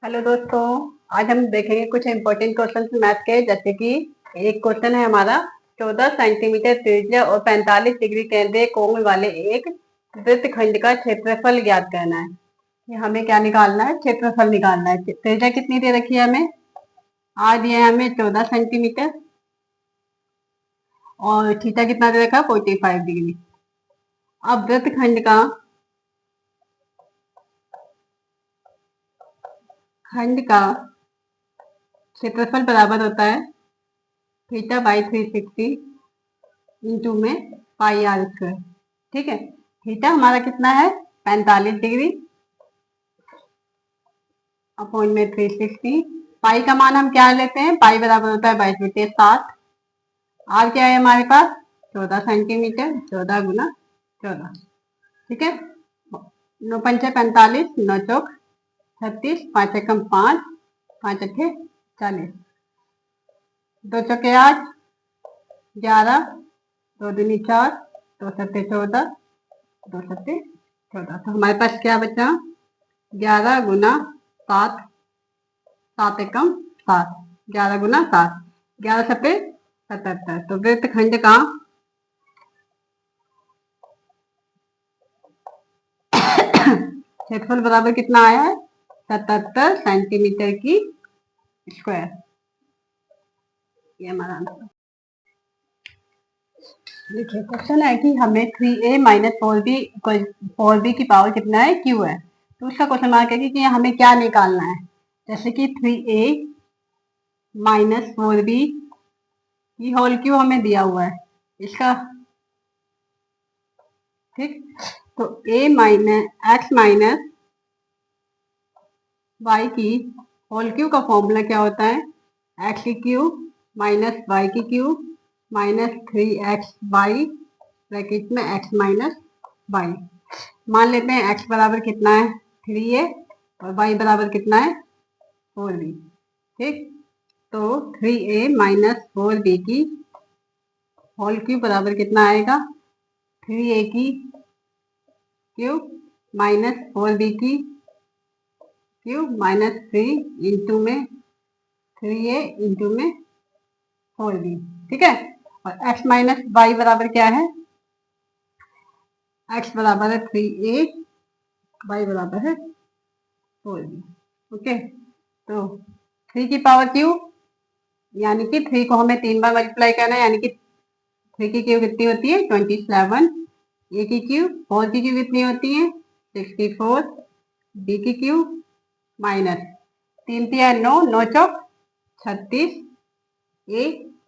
Hello दोस्तों। आज हम देखेंगे कुछ इम्पोर्टेंट क्वेश्चन मैथ के, जैसे कि एक क्वेश्चन है हमारा 14 सेंटीमीटर त्रिज्या और 45 डिग्री केंद्रीय कोण वाले एक वृत्तखंड का क्षेत्रफल ज्ञात करना है। ये हमें क्या निकालना है? क्षेत्रफल निकालना है। त्रिज्या कितनी दे रखी है हमें? आज दिया है हमें 14 सेंटीमीटर और थीटा कितना दे रखा है? 45 डिग्री। अब वृत्तखंड का क्षेत्रफल बराबर होता है थीटा बाई 360 इंटू में पाई आर स्क्वायर। ठीक है, थीटा हमारा कितना है? 45 डिग्री अपॉन में 360। पाई का मान हम क्या लेते हैं? पाई बराबर होता है 22/7। आर क्या है हमारे पास? 14 सेंटीमीटर। 14 गुना 14। ठीक है, 9 पंचे 45, 9 चौक 36, 5 एकम 5, 5 अठे 40, 2 चौके 8, 11, 2 दूनी 4, 2 सत्ते 14, 2 सत्ते 14। तो हमारे पास क्या बचा? 11 गुना 7, 7 एकम 7, 11 गुना 7, 11 सत्ते 77। तो वृत्तखंड का क्षेत्रफल बराबर कितना आया है? 77 सेंटीमीटर की स्क्वायर। ये हमारा आंसर। देखिए, क्वेश्चन है कि हमें 3a माइनस 4b की पावर कितना है? q है। तो उसका क्वेश्चन मार्क है कि हमें क्या निकालना है। जैसे कि 3a माइनस 4b की होल क्यू हमें दिया हुआ है इसका। ठीक, तो a minus X minus Y की होल क्यू का फॉर्मूला क्या होता है? एक्स की क्यूब माइनस वाई की cube minus 3x Y bracket में x माइनस वाई। मान लेते हैं x बराबर कितना है? 3a और y बराबर कितना है? 4b। ठीक, तो 3a माइनस 4b की होल क्यूब बराबर कितना आएगा? 3a की क्यूब माइनस 4b की क्यूब माइनस 3 इंटू में 3a इंटू में 4b। ठीक है, और x माइनस वाई बराबर क्या है? x बराबर है 3a, y बराबर है 4b। ओके, तो 3 की पावर क्यूब यानी कि 3 को हमें 3 बार मल्टीप्लाई करना है, यानी कि 3 की क्यूब कितनी होती है? 27। ए की क्यूब 4 की क्यूब कितनी होती है? 64। बी की क्यूब माइनस 3 तिया 9, 9 चौक 36 ए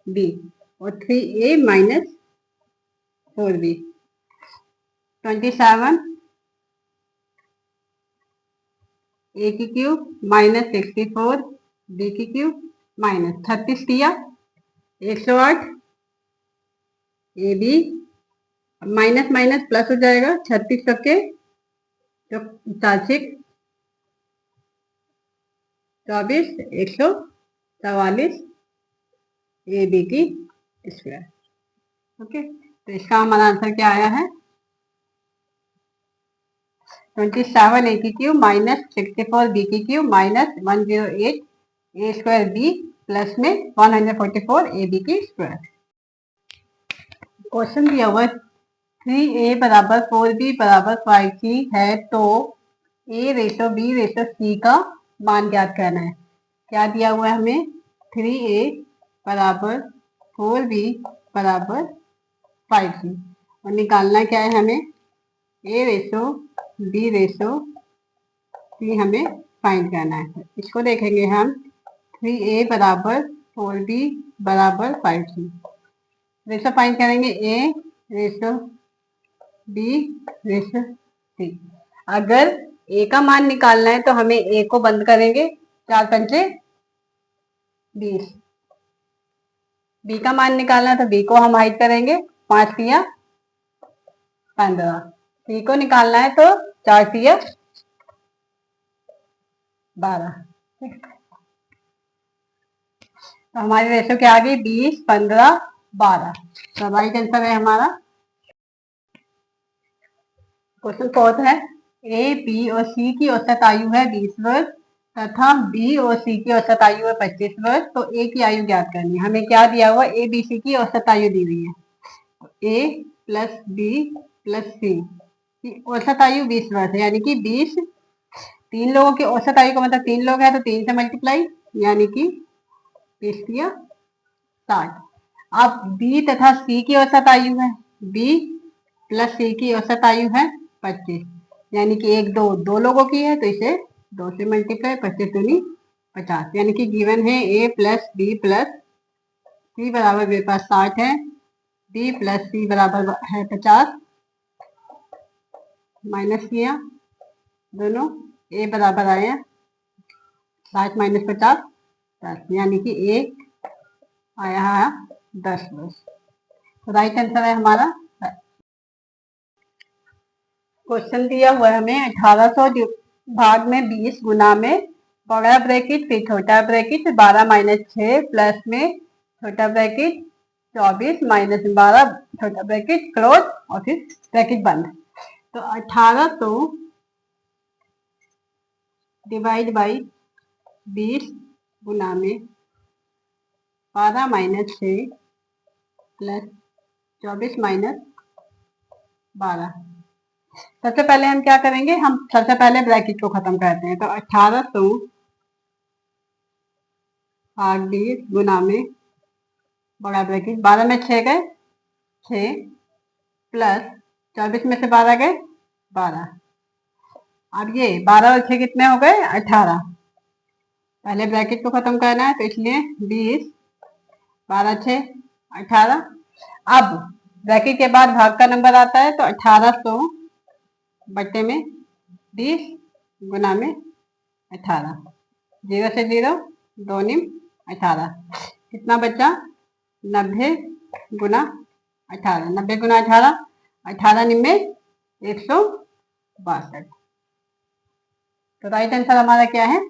बी और 3a माइनस 4b। 27 ए की क्यूब माइनस 64 बी की क्यूब माइनस 36 किया 108 A B minus minus plus हो जाएगा 36 सबके तो 24 144 ए बी की स्क्वायर। ओके, तो इसका हमारा आंसर क्या आया है? 27 ए की क्यूब माइनस 64 बी की क्यूब माइनस 108 ए स्क्वायर बी प्लस में 144 ए बी की स्क्वायर। क्वेश्चन दिया हुआ 3a बराबर 4b बराबर 5c है, तो a ratio b ratio c का मान ज्ञात करना है। क्या दिया हुआ है हमें? 3a बराबर 4b बराबर 5c और निकालना क्या है हमें? a ratio b ratio c हमें फाइंड करना है। इसको देखेंगे हम 3a बराबर 4b बराबर 5c। रेशो फाइंड करेंगे a ratio b ratio c। अगर a का मान निकालना है तो हमें a को बंद करेंगे 4 पंचे 20। b का मान निकालना है तो b को हम हाइड करेंगे 5 तिया 15। c को निकालना है तो 4 तिया 12। तो हमारी रेशो क्या आ गई? 20 15 12। तो राइट आंसर है हमारा। क्वेश्चन फोर्थ है, ए बी और सी की औसत आयु है 20 वर्ष। तथा बी और सी की औसत आयु है 25 वर्ष, तो ए की आयु ज्ञात करनी है। हमें क्या दिया हुआ, ए बी सी की औसत आयु दी हुई है। ए प्लस बी प्लस सी की औसत आयु 20 वर्ष है, यानी कि 20, 3 लोगों की औसत आयु का मतलब 3 लोग हैं तो 3 से मल्टीप्लाई, यानी कि 20 या 60। अब बी तथा सी की औसत आयु है, बी प्लस सी की औसत आयु है 25, यानी कि एक दो लोगों की है तो इसे 2 से मल्टीप्लाई, 25 दूनी 50, यानी कि गिवन है ए प्लस बी प्लस सी बराबर मेरे पास 60 है, बी प्लस सी बराबर है 50, माइनस किया दोनों, ए बराबर आया 60 माइनस 50 10, यानी कि एक आया है 10 वर्ष। तो राइट आंसर है हमारा। क्वेश्चन दिया हुआ है हमें 1800 भाग में 20 गुना में बड़ा ब्रैकेट फिर छोटा ब्रैकेट 12 माइनस 6 प्लस में छोटा ब्रैकेट 24 माइनस 12 छोटा ब्रैकेट क्लोज और फिर ब्रैकेट बंद। तो 1800 डिवाइड बाई 20 गुना में 12 माइनस 6 प्लस 24 माइनस 12। सबसे पहले हम क्या करेंगे, हम सबसे पहले ब्रैकेट को खत्म करते हैं। तो 1800 भाग 20 गुना में बड़ा ब्रैकेट 12 में 6 गए 6 प्लस 24 में से 12 गए 12। अब ये 12 और 6 कितने हो गए 18। पहले ब्रैकेट को खत्म करना है तो इसलिए 20 12 6 18। अब ब्रैकेट के बाद भाग का नंबर आता है तो 1800 बट्टे में 20 गुना में 18, 0 से 0 2 निम 18, कितना बचा 90 गुना 18, 90 गुना 18, 18 निम में 162। तो राइट आंसर हमारा क्या है